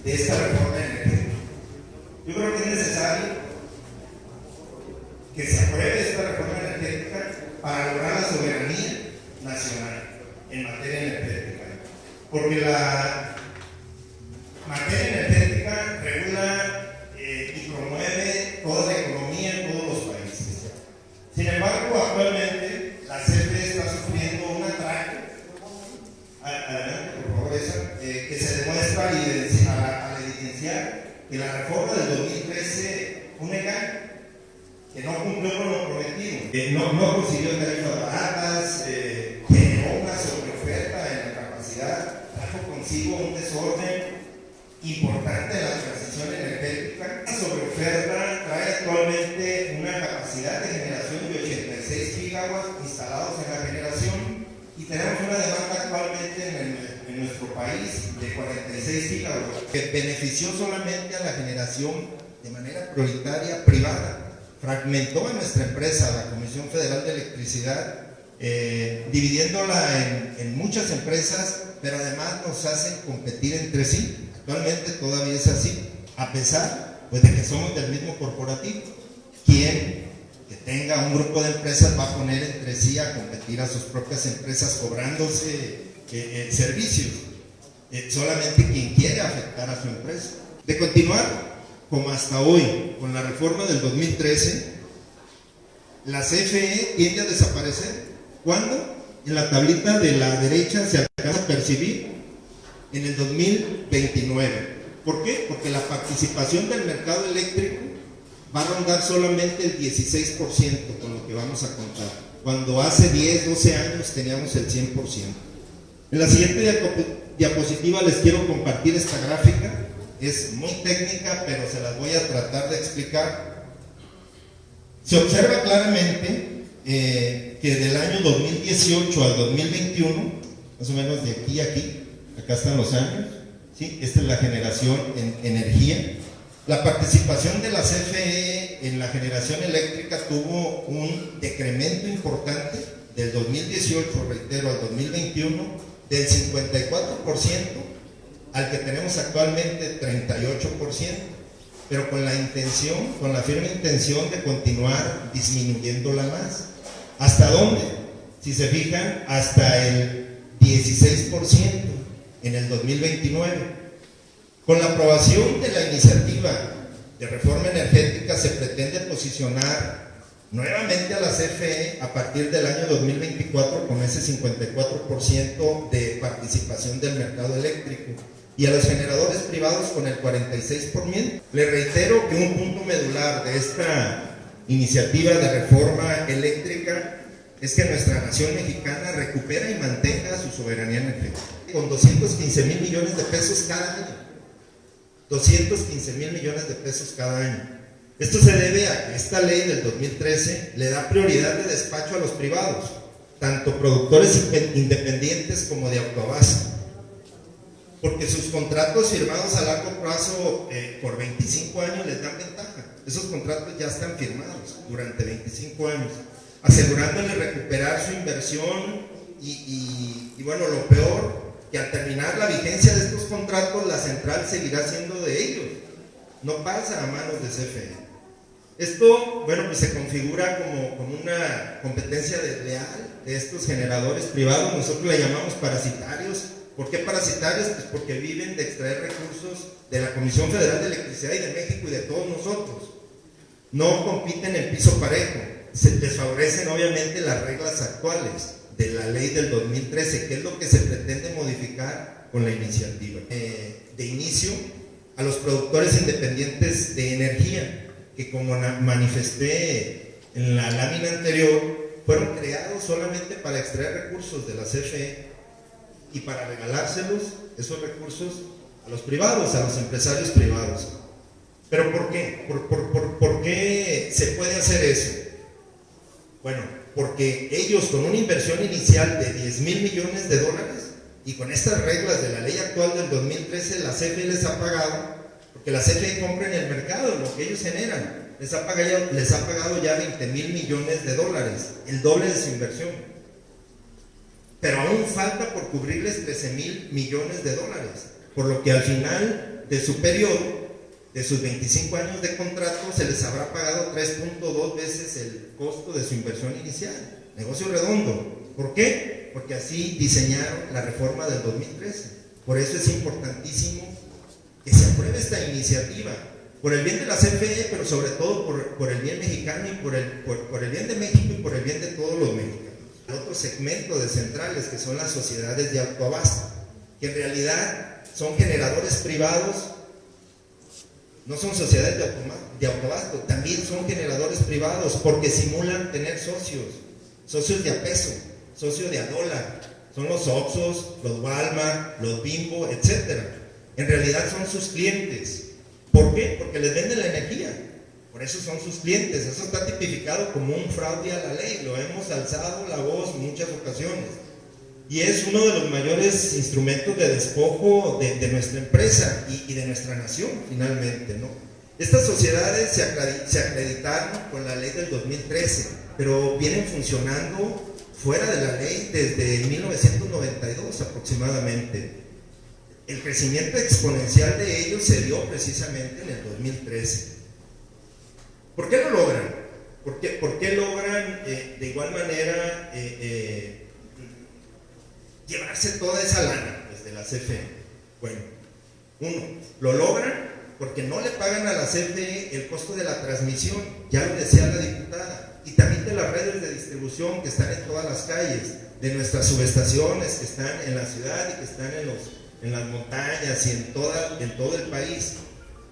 de esta reforma energética. Yo creo que es necesario que se apruebe esta reforma energética para lograr la soberanía nacional en materia energética, porque la materia energética regula y promueve toda la economía en todos los países. Sin embargo, actualmente la CFE está sufriendo un atraco, adelante por favor, que se demuestra al evidenciar que la reforma del 2013 fue un engaño, que no cumplió con lo prometido, que no consiguió tarifas baratas, generó una sobreoferta en la capacidad, trajo consigo un desorden importante en la transición energética. La sobreoferta trae actualmente una capacidad de generación de 86 gigawatts instalados en la generación y tenemos una demanda actualmente en nuestro país de 46 gigawatts, que benefició solamente a la generación de manera prioritaria privada. Fragmentó a nuestra empresa, la Comisión Federal de Electricidad, dividiéndola en muchas empresas, pero además nos hacen competir entre sí. Actualmente todavía es así, a pesar pues, de que somos del mismo corporativo. Quien que tenga un grupo de empresas va a poner entre sí a competir a sus propias empresas cobrándose servicios. Solamente quien quiere afectar a su empresa. De continuar como hasta hoy, con la reforma del 2013, la CFE tiende a desaparecer. ¿Cuándo? En la tablita de la derecha se alcanza a percibir en el 2029. ¿Por qué? Porque la participación del mercado eléctrico va a rondar solamente el 16% con lo que vamos a contar, cuando hace 10, 12 años teníamos el 100%. En la siguiente diapositiva les quiero compartir esta gráfica. Es muy técnica, pero se las voy a tratar de explicar. Se observa claramente que del año 2018 al 2021, más o menos de aquí a aquí, acá están los años, ¿sí? Esta es la generación en energía. La participación de la CFE en la generación eléctrica tuvo un decremento importante del 2018, reitero, al 2021, del 54%, al que tenemos actualmente 38%, pero con la firme intención de continuar disminuyéndola más. ¿Hasta dónde? Si se fijan, hasta el 16% en el 2029. Con la aprobación de la iniciativa de reforma energética se pretende posicionar nuevamente a la CFE a partir del año 2024 con ese 54% de participación del mercado eléctrico, y a los generadores privados con el 46%. Le reitero que un punto medular de esta iniciativa de reforma eléctrica es que nuestra nación mexicana recupera y mantenga su soberanía energética con 215,000 millones de pesos cada año. 215,000 millones de pesos cada año. Esto se debe a que esta ley del 2013 le da prioridad de despacho a los privados, tanto productores independientes como de autoabasto, porque sus contratos firmados a largo plazo por 25 años les dan ventaja. Esos contratos ya están firmados durante 25 años, asegurándole recuperar su inversión y bueno, lo peor, que al terminar la vigencia de estos contratos, la central seguirá siendo de ellos, no pasa a manos de CFE. Esto, bueno, pues se configura como una competencia desleal de estos generadores privados. Nosotros le llamamos parasitarios. ¿Por qué parasitarios? Pues porque viven de extraer recursos de la Comisión Federal de Electricidad y de México y de todos nosotros. No compiten en piso parejo. Se desfavorecen obviamente las reglas actuales de la ley del 2013, que es lo que se pretende modificar con la iniciativa. De inicio, a los productores independientes de energía, que como manifesté en la lámina anterior, fueron creados solamente para extraer recursos de la CFE y para regalárselos esos recursos a los privados, a los empresarios privados. ¿Pero por qué? ¿Por qué se puede hacer eso? Bueno, porque ellos con una inversión inicial de 10,000 millones de dólares y con estas reglas de la ley actual del 2013, la CFE les ha pagado, porque la CFE compra en el mercado lo que ellos generan, les ha pagado ya 20,000 millones de dólares, el doble de su inversión. Pero aún falta por cubrirles 13,000 millones de dólares, por lo que al final de su periodo, de sus 25 años de contrato, se les habrá pagado 3.2 veces el costo de su inversión inicial. Negocio redondo. ¿Por qué? Porque así diseñaron la reforma del 2013. Por eso es importantísimo que se apruebe esta iniciativa, por el bien de la CFE, pero sobre todo por el bien mexicano y por el bien de México y por el bien de todos los mexicanos. El otro segmento de centrales, que son las sociedades de autoabasto, que en realidad son generadores privados, no son sociedades de autoabasto, también son generadores privados, porque simulan tener socios de a peso, socios de a dólar, son los Oxxos, los Walmart, los Bimbo, etc. En realidad son sus clientes. ¿Por qué? Porque les venden la energía. Por eso son sus clientes. Eso está tipificado como un fraude a la ley. Lo hemos alzado la voz en muchas ocasiones. Y es uno de los mayores instrumentos de despojo de nuestra empresa y de nuestra nación, finalmente, ¿no? Estas sociedades se acreditaron con la ley del 2013, pero vienen funcionando fuera de la ley desde 1992 aproximadamente. El crecimiento exponencial de ellos se dio precisamente en el 2013. ¿Por qué lo logran? ¿Por qué logran de igual manera llevarse toda esa lana desde la CFE? Bueno, uno, lo logran porque no le pagan a la CFE el costo de la transmisión, ya lo decía la diputada, y también de las redes de distribución que están en todas las calles, de nuestras subestaciones que están en la ciudad y que están en las montañas y en todo el país.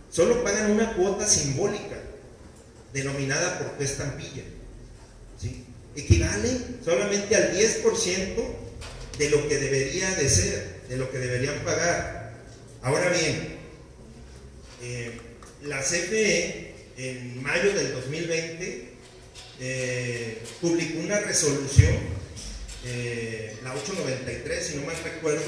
Solo pagan una cuota simbólica denominada por tu estampilla, ¿sí? Equivale solamente al 10% de lo que debería de ser, de lo que deberían pagar. Ahora bien, la CFE en mayo del 2020 publicó una resolución, la 893, si no mal recuerdo,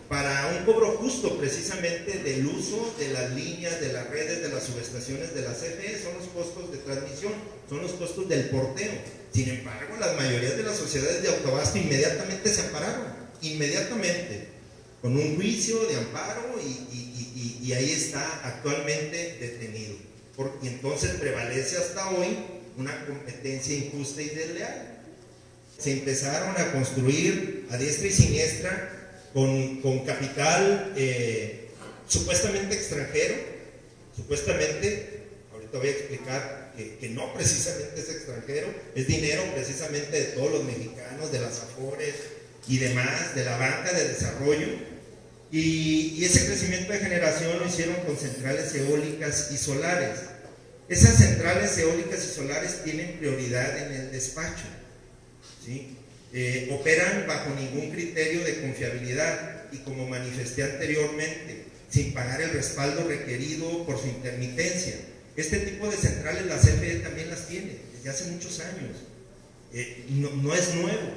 para un cobro justo precisamente del uso de las líneas, de las redes, de las subestaciones de la CFE. Son los costos de transmisión, son los costos del porteo. Sin embargo, la mayoría de las sociedades de autoabasto inmediatamente se ampararon, inmediatamente, con un juicio de amparo y ahí está actualmente detenido. Y entonces prevalece hasta hoy una competencia injusta y desleal. Se empezaron a construir a diestra y siniestra con capital supuestamente extranjero, supuestamente, ahorita voy a explicar que no precisamente es extranjero, es dinero precisamente de todos los mexicanos, de las Afores y demás, de la banca de desarrollo, y ese crecimiento de generación lo hicieron con centrales eólicas y solares. Esas centrales eólicas y solares tienen prioridad en el despacho, ¿sí? Operan bajo ningún criterio de confiabilidad y, como manifesté anteriormente, sin pagar el respaldo requerido por su intermitencia. Este tipo de centrales la CFE también las tiene desde hace muchos años. No es nuevo,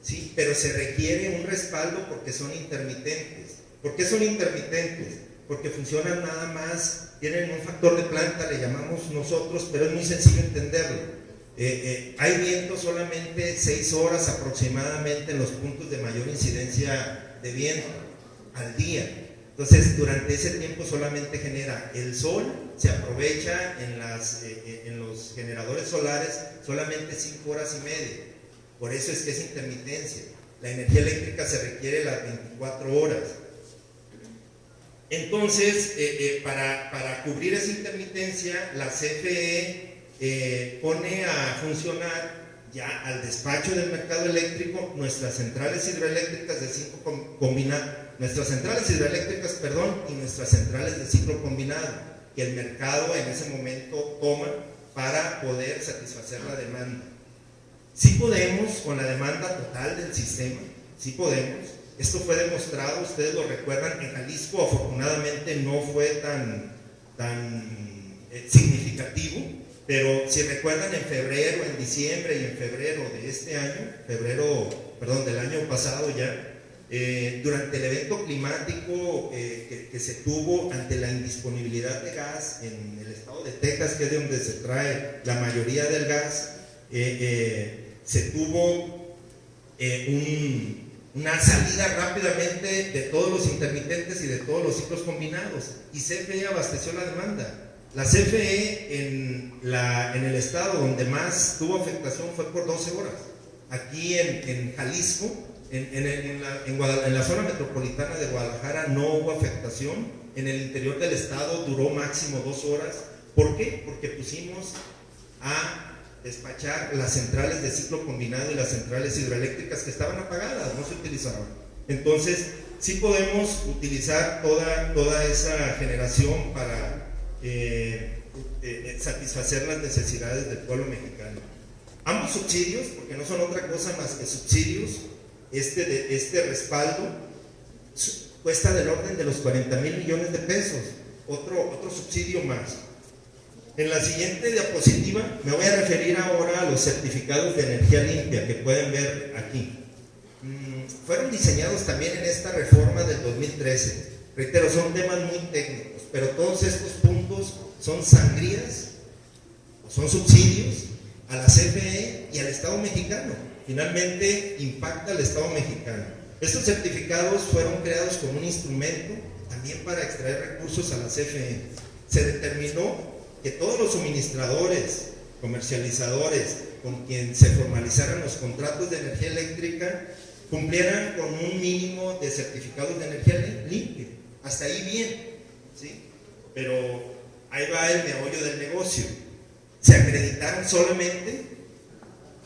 ¿sí? Pero se requiere un respaldo porque son intermitentes. ¿Por qué son intermitentes? Porque funcionan nada más, tienen un factor de planta, le llamamos nosotros, pero es muy sencillo entenderlo. Hay viento solamente 6 horas aproximadamente en los puntos de mayor incidencia de viento al día. Entonces, durante ese tiempo solamente genera el sol, se aprovecha en los generadores solares solamente 5 horas y media. Por eso es que es intermitencia. La energía eléctrica se requiere las 24 horas. Entonces, para cubrir esa intermitencia, la CFE pone a funcionar ya al despacho del mercado eléctrico nuestras centrales hidroeléctricas de ciclo combinado, nuestras centrales hidroeléctricas, y nuestras centrales de ciclo combinado, que el mercado en ese momento toma para poder satisfacer la demanda. Sí podemos con la demanda total del sistema, sí podemos. Esto fue demostrado, ustedes lo recuerdan, en Jalisco afortunadamente no fue tan significativo, pero si recuerdan, en febrero, en diciembre y en febrero de este año, del año pasado ya, durante el evento climático que se tuvo ante la indisponibilidad de gas en el estado de Texas, que es de donde se trae la mayoría del gas, se tuvo una salida rápidamente de todos los intermitentes y de todos los ciclos combinados, y CFE abasteció la demanda. La CFE en el estado donde más tuvo afectación fue por 12 horas. Aquí en Jalisco, en la zona metropolitana de Guadalajara no hubo afectación. En el interior del estado duró máximo 2 horas. ¿Por qué? Porque pusimos a despachar las centrales de ciclo combinado y las centrales hidroeléctricas que estaban apagadas, no se utilizaban. Entonces, sí podemos utilizar toda esa generación para satisfacer las necesidades del pueblo mexicano. Ambos subsidios, porque no son otra cosa más que subsidios, este respaldo cuesta del orden de los 40,000 millones de pesos, otro subsidio más. En la siguiente diapositiva me voy a referir ahora a los certificados de energía limpia que pueden ver aquí. Fueron diseñados también en esta reforma del 2013. Reitero, son temas muy técnicos, pero todos estos puntos son sangrías, son subsidios a la CFE y al Estado mexicano. Finalmente impacta al Estado mexicano. Estos certificados fueron creados como un instrumento también para extraer recursos a la CFE. Se determinó que todos los suministradores, comercializadores, con quien se formalizaran los contratos de energía eléctrica, cumplieran con un mínimo de certificados de energía limpia. Hasta ahí bien, ¿sí? Pero ahí va el meollo del negocio. Se acreditaron solamente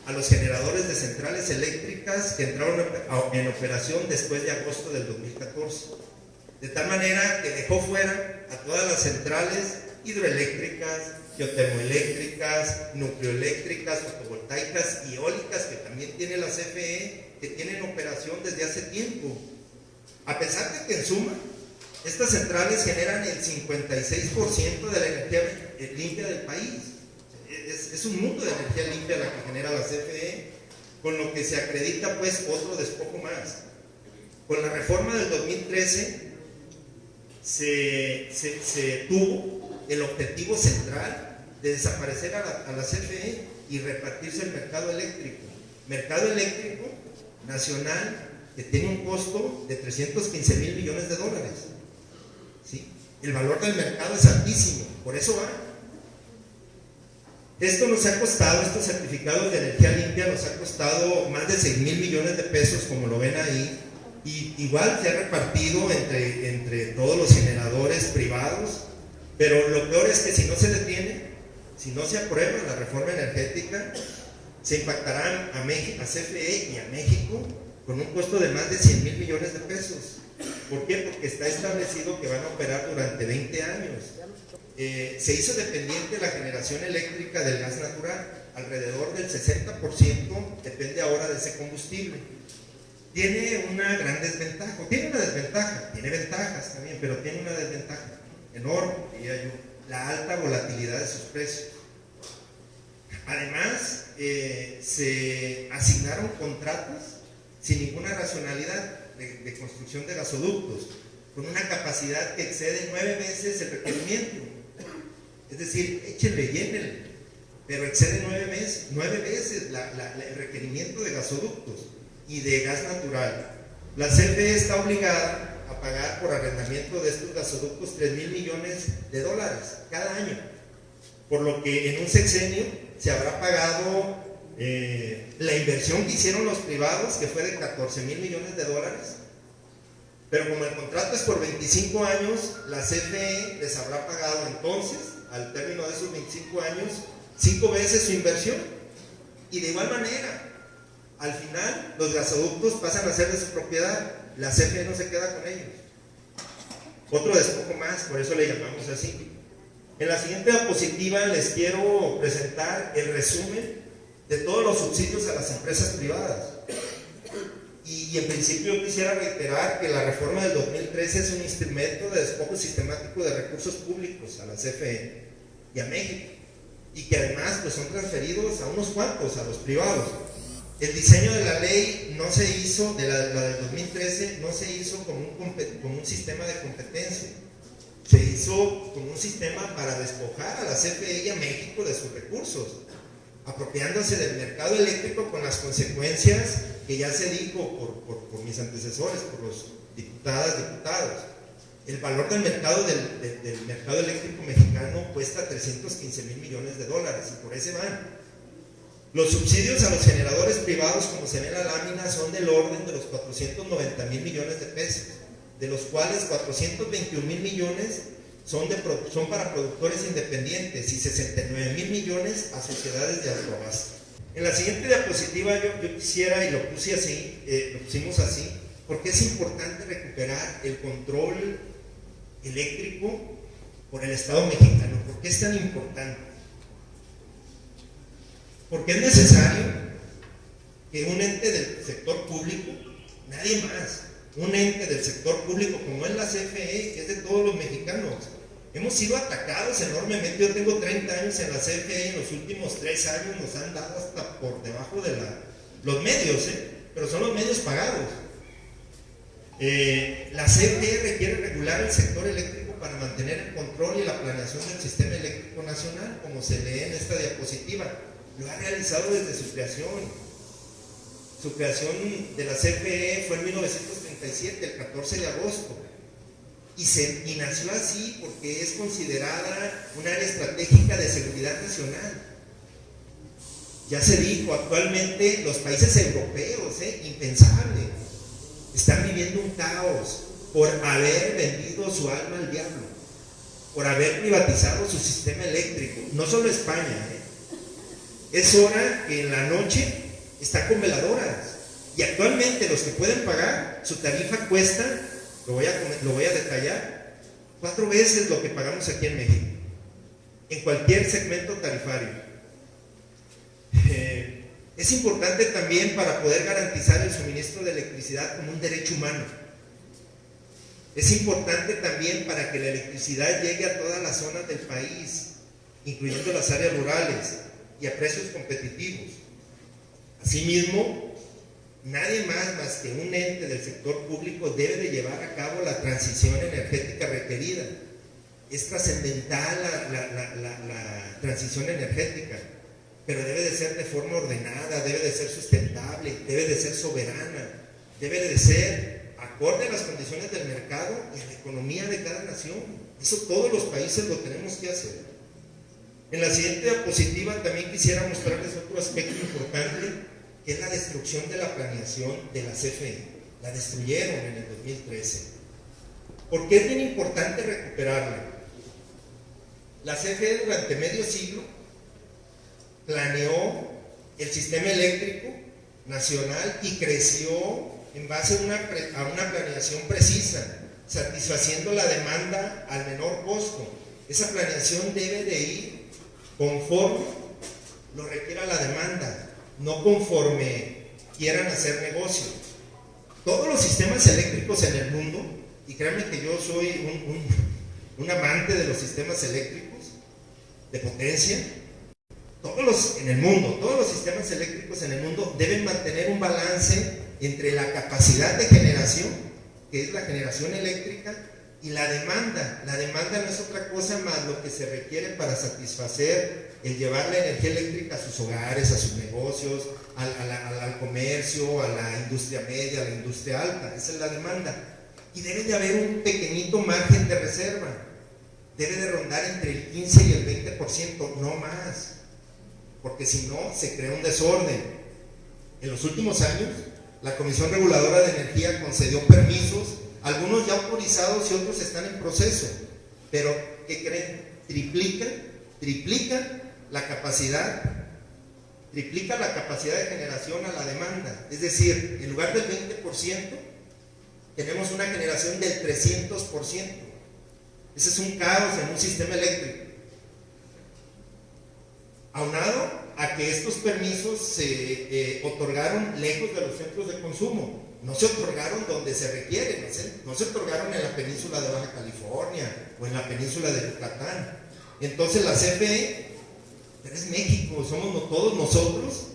a los generadores de centrales eléctricas que entraron en operación después de agosto del 2014. De tal manera que dejó fuera a todas las centrales hidroeléctricas, geotermoeléctricas, nucleoeléctricas, fotovoltaicas y eólicas que también tiene la CFE, que tienen operación desde hace tiempo. A pesar de que en suma, estas centrales generan el 56% de la energía limpia del país. Es un mundo de energía limpia la que genera la CFE, con lo que se acredita pues otro despojo más. Con la reforma del 2013 se tuvo el objetivo central de desaparecer a la CFE y repartirse el mercado eléctrico nacional, que tiene un costo de 315,000 millones de dólares, ¿sí? El valor del mercado es altísimo, por eso va. Esto nos ha costado, estos certificados de energía limpia nos ha costado más de 6,000 millones de pesos, como lo ven ahí, y igual se ha repartido entre todos los generadores privados. Pero lo peor es que si no se detiene, si no se aprueba la reforma energética, se impactarán a CFE y a México con un costo de más de 100,000 millones de pesos. ¿Por qué? Porque está establecido que van a operar durante 20 años. Se hizo dependiente la generación eléctrica del gas natural. Alrededor del 60% depende ahora de ese combustible. Tiene una gran desventaja, tiene ventajas también, pero tiene una desventaja enorme, diría yo, la alta volatilidad de sus precios. Además, se asignaron contratos sin ninguna racionalidad de construcción de gasoductos, con una capacidad que excede 9 veces el requerimiento. Es decir, llénenle, pero excede 9 veces el requerimiento de gasoductos y de gas natural. La CFE está obligada a pagar por arrendamiento de estos gasoductos 3,000 millones de dólares cada año, por lo que en un sexenio se habrá pagado la inversión que hicieron los privados, que fue de 14,000 millones de dólares, pero como el contrato es por 25 años, la CFE les habrá pagado entonces, al término de esos 25 años, 5 veces su inversión. Y de igual manera, al final los gasoductos pasan a ser de su propiedad, la CFE no se queda con ellos. Otro despojo más, por eso le llamamos así. En la siguiente diapositiva les quiero presentar el resumen de todos los subsidios a las empresas privadas. Y en principio yo quisiera reiterar que la reforma del 2013 es un instrumento de despojo sistemático de recursos públicos a la CFE y a México, y que además pues, son transferidos a unos cuantos, a los privados. El diseño de la ley no se hizo, la del 2013, no se hizo como un sistema de competencia, se hizo como un sistema para despojar a la CFE y a México de sus recursos. apropiándose del mercado eléctrico con las consecuencias que ya se dijo por mis antecesores, por los diputados. El valor del mercado del mercado eléctrico mexicano cuesta 315 mil millones de dólares y por ese van. Los subsidios a los generadores privados, como se ve en la lámina, son del orden de los 490 mil millones de pesos, de los cuales 421 mil millones son para productores independientes y 69 mil millones a sociedades de autoabasto. En la siguiente diapositiva yo quisiera, y lo pusimos así, porque es importante recuperar el control eléctrico por el Estado mexicano. ¿Por qué es tan importante? Porque es necesario que un ente del sector público, nadie más, un ente del sector público como es la CFE, que es de todos los mexicanos, hemos sido atacados enormemente. Yo tengo 30 años en la CFE y en los últimos 3 años nos han dado hasta por debajo de los medios, pero son los medios pagados. La CFE requiere regular el sector eléctrico para mantener el control y la planeación del sistema eléctrico nacional, como se lee en esta diapositiva. Lo ha realizado desde su creación. Su creación de la CFE fue en 1937, el 14 de agosto. Y nació así porque es considerada un área estratégica de seguridad nacional. Ya se dijo, actualmente los países europeos, impensable, están viviendo un caos por haber vendido su alma al diablo, por haber privatizado su sistema eléctrico. No solo España, es hora que en la noche está con veladoras. Y actualmente los que pueden pagar, su tarifa cuesta, lo voy a detallar, 4 veces lo que pagamos aquí en México, en cualquier segmento tarifario. Es importante también para poder garantizar el suministro de electricidad como un derecho humano. Es importante también para que la electricidad llegue a todas las zonas del país, incluyendo las áreas rurales, y a precios competitivos. Asimismo, nadie más que un ente del sector público debe de llevar a cabo la transición energética requerida. Es trascendental la transición energética, pero debe de ser de forma ordenada, debe de ser sustentable, debe de ser soberana, debe de ser acorde a las condiciones del mercado y a la economía de cada nación. Eso todos los países lo tenemos que hacer. En la siguiente diapositiva también quisiera mostrarles otro aspecto importante, que es la destrucción de la planeación de la CFE. La destruyeron en el 2013. ¿Por qué es bien importante recuperarla? La CFE durante medio siglo planeó el sistema eléctrico nacional y creció en base a una planeación precisa, satisfaciendo la demanda al menor costo. Esa planeación debe de ir conforme lo requiera la demanda, no conforme quieran hacer negocio. Todos los sistemas eléctricos en el mundo, y créanme que yo soy un amante de los sistemas eléctricos de potencia, todos los sistemas eléctricos en el mundo deben mantener un balance entre la capacidad de generación, que es la generación eléctrica, y la demanda. La demanda no es otra cosa más lo que se requiere para satisfacer el llevar la energía eléctrica a sus hogares, a sus negocios, al comercio, a la industria media, a la industria alta. Esa es la demanda. Y debe de haber un pequeñito margen de reserva. Debe de rondar entre el 15 y el 20%, no más. Porque si no, se crea un desorden. En los últimos años, la Comisión Reguladora de Energía concedió permisos, algunos ya autorizados y otros están en proceso, pero ¿qué creen? Triplican la capacidad de generación a la demanda. Es decir, en lugar del 20%, tenemos una generación del 300%. Ese es un caos en un sistema eléctrico. Aunado a que estos permisos se otorgaron lejos de los centros de consumo. No se otorgaron donde se requieren, no se otorgaron en la península de Baja California o en la península de Yucatán. Entonces la CFE, pero es México, somos todos nosotros,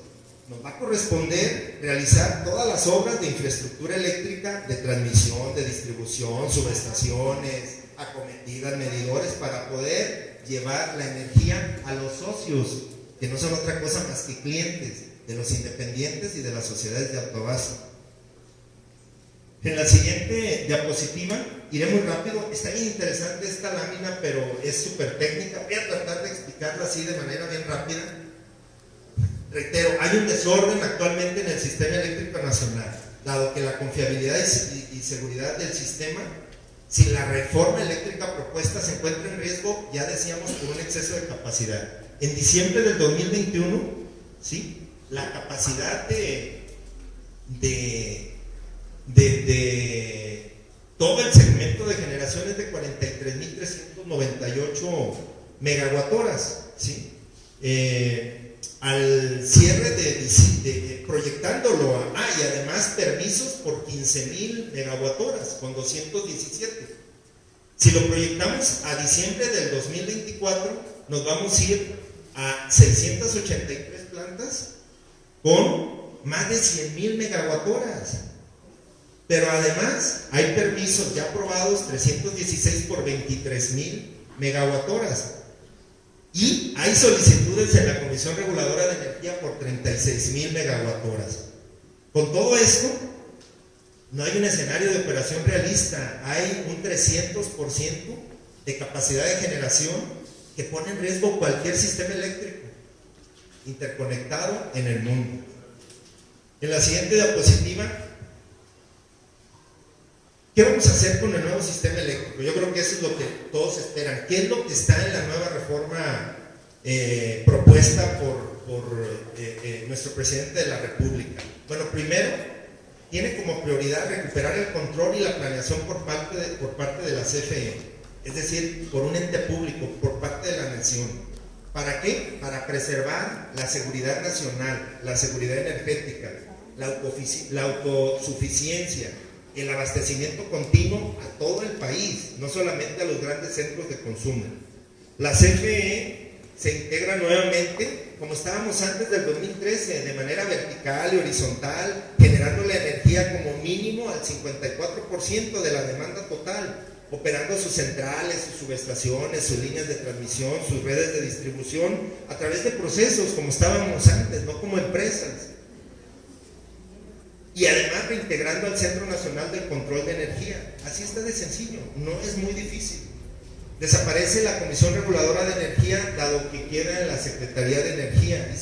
nos va a corresponder realizar todas las obras de infraestructura eléctrica, de transmisión, de distribución, subestaciones, acometidas, medidores, para poder llevar la energía a los socios que no son otra cosa más que clientes de los independientes y de las sociedades de autoabasto. En la siguiente diapositiva, iré muy rápido, está bien interesante esta lámina, pero es súper técnica. Voy a tratar de explicarla así de manera bien rápida. Reitero, hay un desorden actualmente en el sistema eléctrico nacional, dado que la confiabilidad y seguridad del sistema, sin la reforma eléctrica propuesta, se encuentra en riesgo, ya decíamos, por un exceso de capacidad. En diciembre del 2021, ¿sí?, la capacidad de todo el segmento de generación es de 43.398 megawattoras, ¿sí? Al cierre proyectándolo y además permisos por 15.000 megawattoras con 217. Si lo proyectamos a diciembre del 2024, nos vamos a ir a 683 plantas con más de 100.000 megawattoras. Pero además hay permisos ya aprobados, 316 por 23.000 megawattoras. Y hay solicitudes en la Comisión Reguladora de Energía por 36.000 megawattoras. Con todo esto, no hay un escenario de operación realista. Hay un 300% de capacidad de generación que pone en riesgo cualquier sistema eléctrico interconectado en el mundo. En la siguiente diapositiva, ¿qué vamos a hacer con el nuevo sistema eléctrico? Yo creo que eso es lo que todos esperan. ¿Qué es lo que está en la nueva reforma propuesta por nuestro presidente de la República? Bueno, primero, tiene como prioridad recuperar el control y la planeación por parte de la CFE, es decir, por un ente público, por parte de la nación. ¿Para qué? Para preservar la seguridad nacional, la seguridad energética, la autosuficiencia, el abastecimiento continuo a todo el país, no solamente a los grandes centros de consumo. La CFE se integra nuevamente, como estábamos antes del 2013, de manera vertical y horizontal, generando la energía como mínimo al 54% de la demanda total, operando sus centrales, sus subestaciones, sus líneas de transmisión, sus redes de distribución, a través de procesos como estábamos antes, no como empresas. Y además reintegrando al Centro Nacional del Control de Energía. Así está de sencillo, no es muy difícil. Desaparece la Comisión Reguladora de Energía, dado que queda en la Secretaría de Energía, y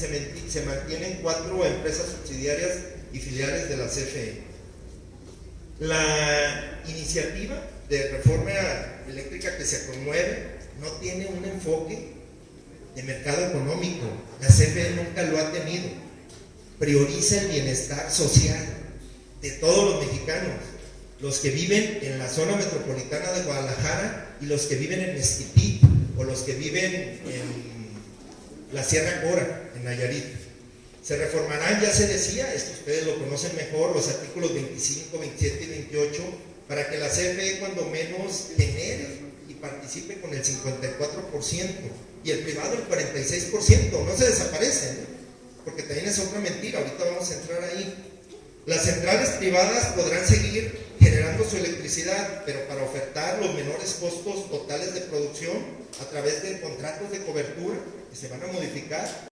se mantienen 4 empresas subsidiarias y filiales de la CFE. La iniciativa de reforma eléctrica que se promueve no tiene un enfoque de mercado económico. La CFE nunca lo ha tenido. Prioriza el bienestar social de todos los mexicanos, los que viven en la zona metropolitana de Guadalajara y los que viven en Mezquití o los que viven en la Sierra Cora, en Nayarit. Se reformarán, ya se decía, esto ustedes lo conocen mejor, los artículos 25, 27 y 28, para que la CFE cuando menos genere y participe con el 54% y el privado el 46%, no se desaparecen, porque también es otra mentira, ahorita vamos a entrar ahí. Las centrales privadas podrán seguir generando su electricidad, pero para ofertar los menores costos totales de producción a través de contratos de cobertura que se van a modificar